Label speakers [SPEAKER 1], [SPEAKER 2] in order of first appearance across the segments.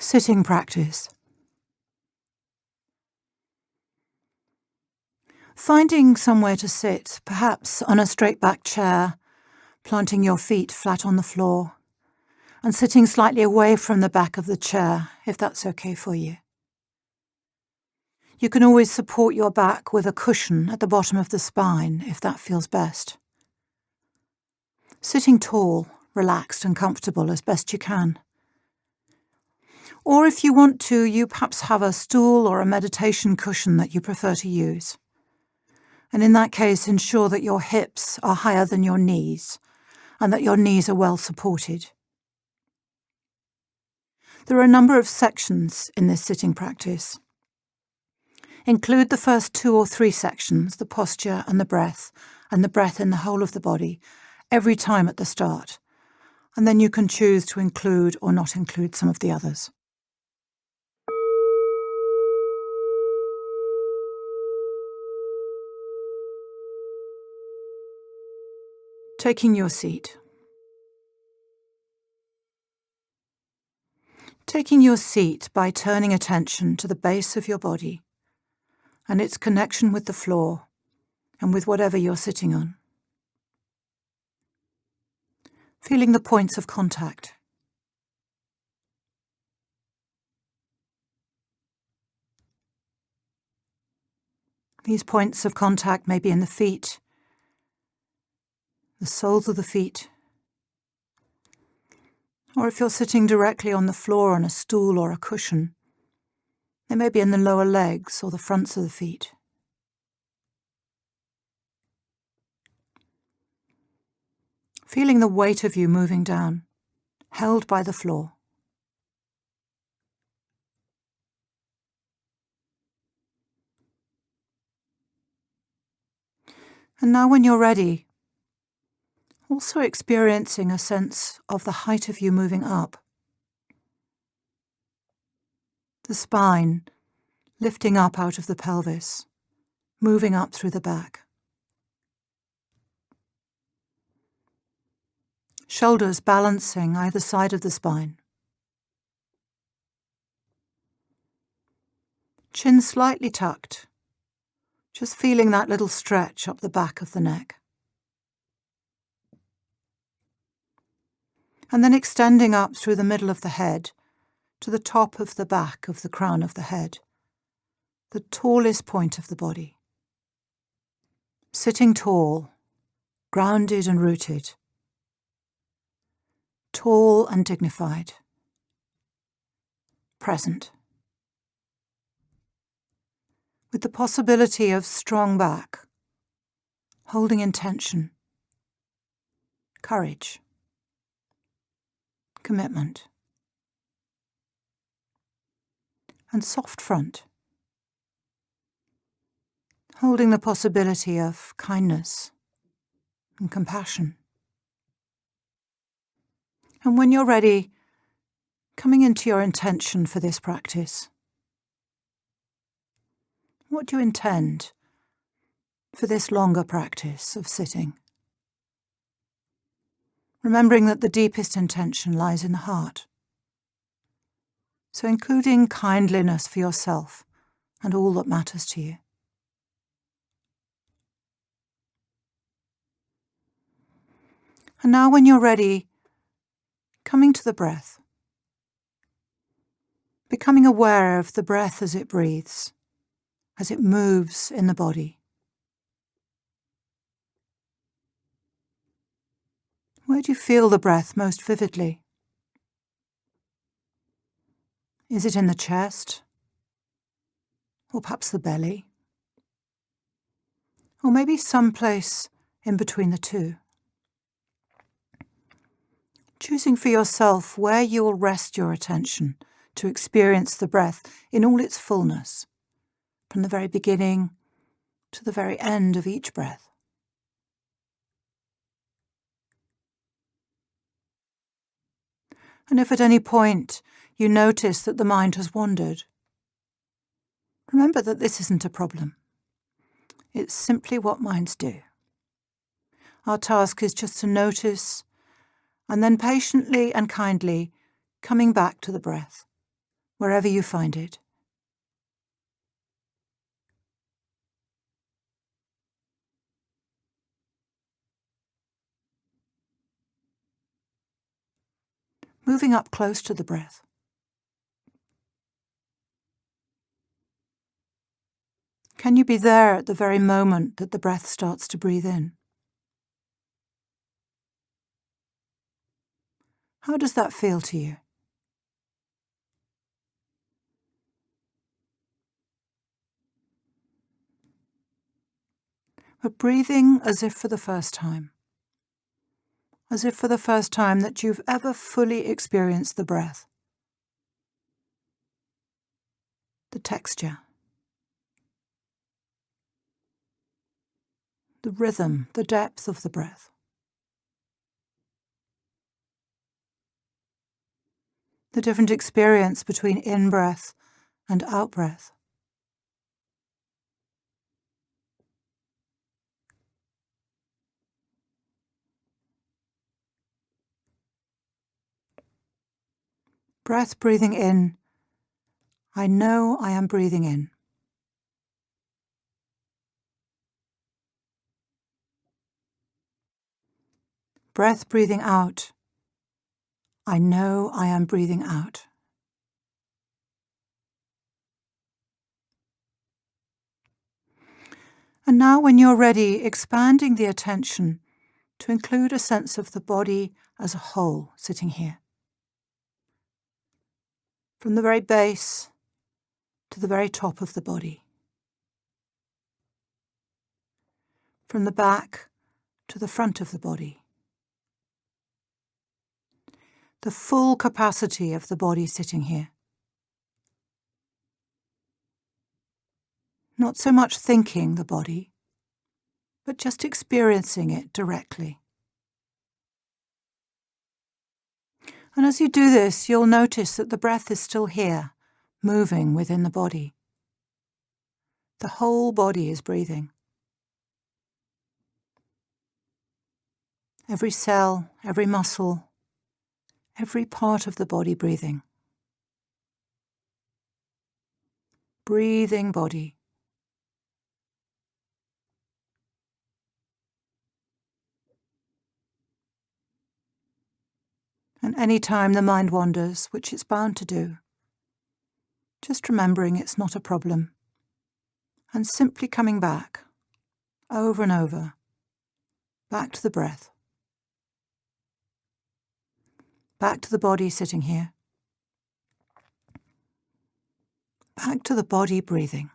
[SPEAKER 1] Sitting practice. Finding somewhere to sit, perhaps on a straight-back chair, planting your feet flat on the floor, and sitting slightly away from the back of the chair, if that's okay for you. You can always support your back with a cushion at the bottom of the spine, if that feels best. Sitting tall, relaxed and comfortable as best you can. Or if you want to, you perhaps have a stool or a meditation cushion that you prefer to use. And in that case, ensure that your hips are higher than your knees and that your knees are well supported. There are a number of sections in this sitting practice. Include the first 2 or 3 sections, the posture and the breath in the whole of the body, every time at the start. And then you can choose to include or not include some of the others. Taking your seat. Taking your seat by turning attention to the base of your body and its connection with the floor and with whatever you're sitting on. Feeling the points of contact. These points of contact may be in the feet, the soles of the feet, or if you're sitting directly on the floor on a stool or a cushion, they may be in the lower legs or the fronts of the feet. Feeling the weight of you moving down, held by the floor. And now when you're ready, also experiencing a sense of the height of you moving up. The spine lifting up out of the pelvis, moving up through the back. Shoulders balancing either side of the spine. Chin slightly tucked, just feeling that little stretch up the back of the neck. And then extending up through the middle of the head to the top of the back of the crown of the head, the tallest point of the body. Sitting tall, grounded and rooted. Tall and dignified. Present. With the possibility of strong back, holding intention, courage, commitment, and soft front, holding the possibility of kindness and compassion. And when you're ready, coming into your intention for this practice. What do you intend for this longer practice of sitting? Remembering that the deepest intention lies in the heart. So including kindliness for yourself and all that matters to you. And now when you're ready, coming to the breath. Becoming aware of the breath as it breathes, as it moves in the body. Where do you feel the breath most vividly? Is it in the chest? Or perhaps the belly? Or maybe someplace in between the two? Choosing for yourself where you will rest your attention to experience the breath in all its fullness, from the very beginning to the very end of each breath. And if at any point you notice that the mind has wandered, remember that this isn't a problem. It's simply what minds do. Our task is just to notice and then patiently and kindly coming back to the breath, wherever you find it. Moving up close to the breath. Can you be there at the very moment that the breath starts to breathe in? How does that feel to you? But breathing as if for the first time. As if for the first time that you've ever fully experienced the breath. The texture. The rhythm, the depth of the breath. The different experience between in-breath and out-breath. Breath breathing in. I know I am breathing in. Breath breathing out. I know I am breathing out. And now when you're ready, expanding the attention to include a sense of the body as a whole sitting here. From the very base to the very top of the body. From the back to the front of the body. The full capacity of the body sitting here. Not so much thinking the body, but just experiencing it directly. And as you do this, you'll notice that the breath is still here, moving within the body. The whole body is breathing. Every cell, every muscle, every part of the body breathing. Breathing body. And any time the mind wanders, which it's bound to do, just remembering it's not a problem, and simply coming back, over and over, back to the breath, back to the body sitting here, back to the body breathing.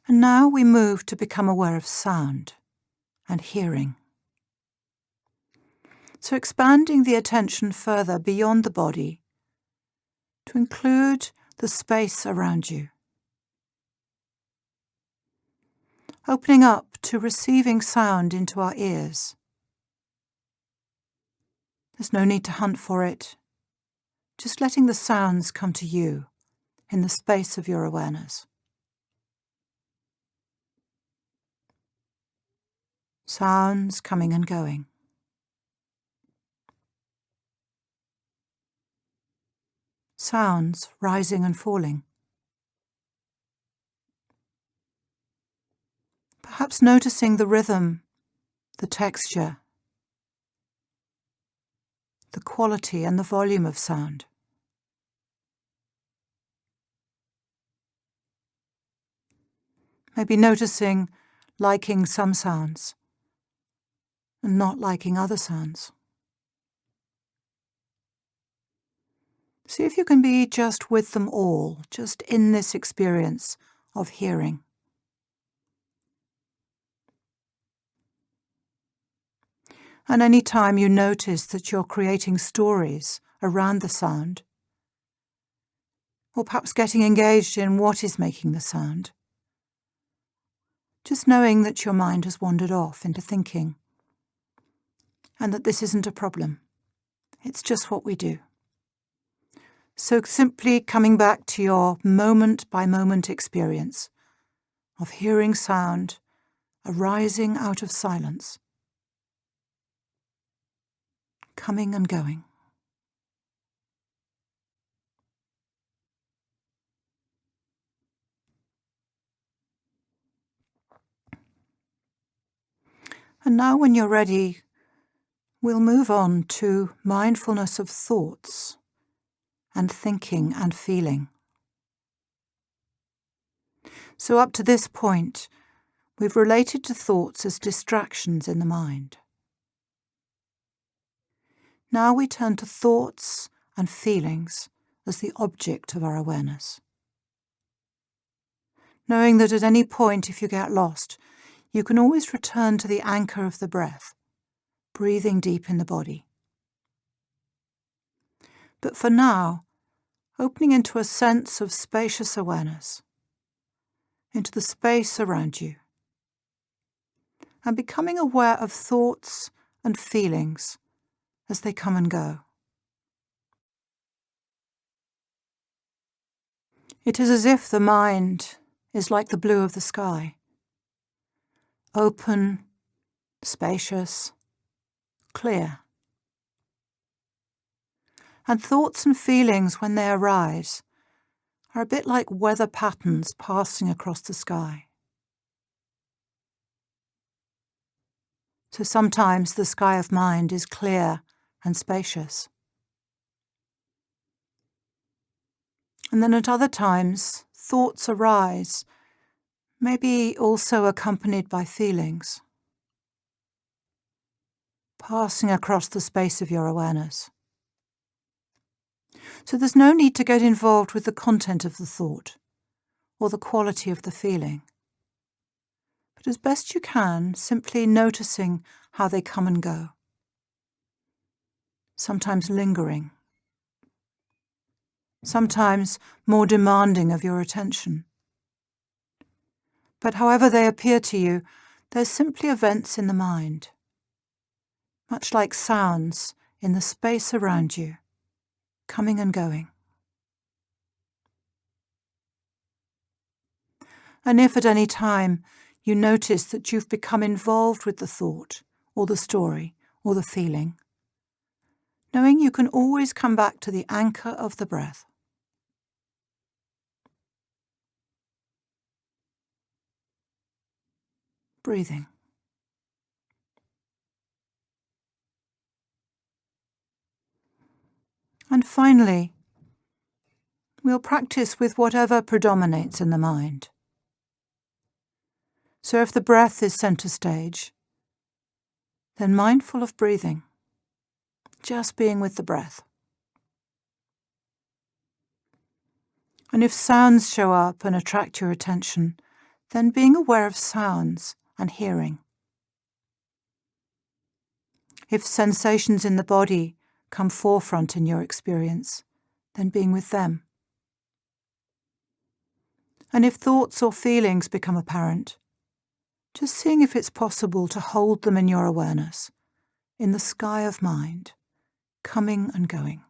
[SPEAKER 1] And now we move to become aware of sound and hearing. So expanding the attention further beyond the body to include the space around you. Opening up to receiving sound into our ears. There's no need to hunt for it, just letting the sounds come to you in the space of your awareness. Sounds coming and going. Sounds rising and falling. Perhaps noticing the rhythm, the texture, the quality and the volume of sound. Maybe noticing liking some sounds and not liking other sounds. See if you can be just with them all, just in this experience of hearing. And any time you notice that you're creating stories around the sound, or perhaps getting engaged in what is making the sound, just knowing that your mind has wandered off into thinking, and that this isn't a problem. It's just what we do. So simply coming back to your moment-by-moment experience of hearing sound arising out of silence, coming and going. And now when you're ready, we'll move on to mindfulness of thoughts and thinking and feeling. So up to this point, we've related to thoughts as distractions in the mind. Now we turn to thoughts and feelings as the object of our awareness. Knowing that at any point, if you get lost, you can always return to the anchor of the breath, breathing deep in the body. But for now, opening into a sense of spacious awareness, into the space around you, and becoming aware of thoughts and feelings as they come and go. It is as if the mind is like the blue of the sky, open, spacious, clear. And thoughts and feelings, when they arise, are a bit like weather patterns passing across the sky. So sometimes the sky of mind is clear and spacious. And then at other times, thoughts arise, maybe also accompanied by feelings, passing across the space of your awareness. So there's no need to get involved with the content of the thought or the quality of the feeling. But as best you can, simply noticing how they come and go. Sometimes lingering. Sometimes more demanding of your attention. But however they appear to you, they're simply events in the mind, much like sounds in the space around you, coming and going. And if at any time you notice that you've become involved with the thought or the story or the feeling, knowing you can always come back to the anchor of the breath. Breathing. And finally, we'll practice with whatever predominates in the mind. So if the breath is center stage, then mindful of breathing, just being with the breath. And if sounds show up and attract your attention, then being aware of sounds and hearing. If sensations in the body come forefront in your experience, then being with them. And if thoughts or feelings become apparent, just seeing if it's possible to hold them in your awareness, in the sky of mind, coming and going.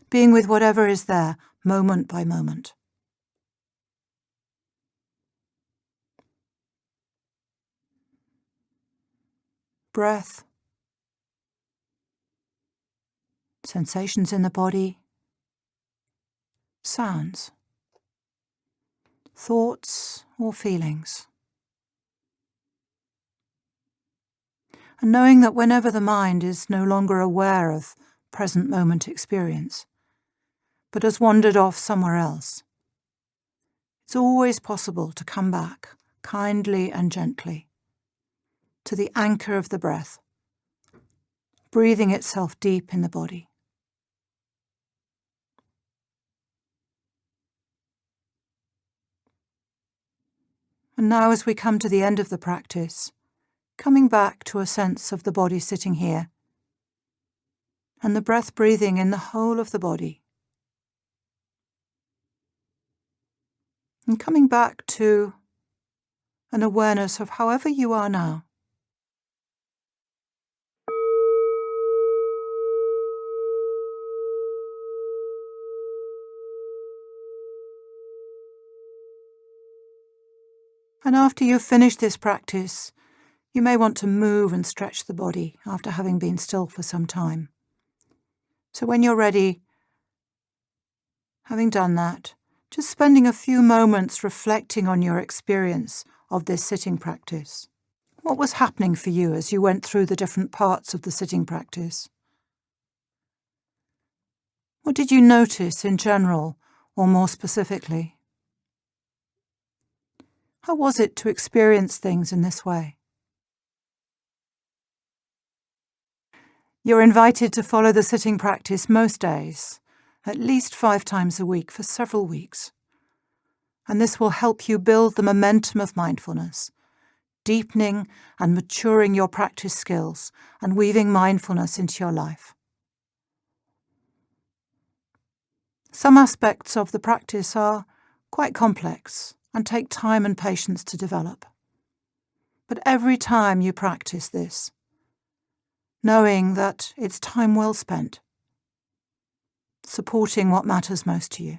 [SPEAKER 1] Being with whatever is there, moment by moment. Breath, sensations in the body, sounds, thoughts or feelings. And knowing that whenever the mind is no longer aware of present moment experience, but has wandered off somewhere else, it's always possible to come back kindly and gently to the anchor of the breath, breathing itself deep in the body. And now as we come to the end of the practice, coming back to a sense of the body sitting here, and the breath breathing in the whole of the body. And coming back to an awareness of however you are now. And after you've finished this practice, you may want to move and stretch the body after having been still for some time. So when you're ready, having done that, just spending a few moments reflecting on your experience of this sitting practice. What was happening for you as you went through the different parts of the sitting practice? What did you notice in general or more specifically? How was it to experience things in this way? You're invited to follow the sitting practice most days, at least 5 times a week for several weeks. And this will help you build the momentum of mindfulness, deepening and maturing your practice skills and weaving mindfulness into your life. Some aspects of the practice are quite complex and take time and patience to develop. But every time you practice this, knowing that it's time well spent, supporting what matters most to you.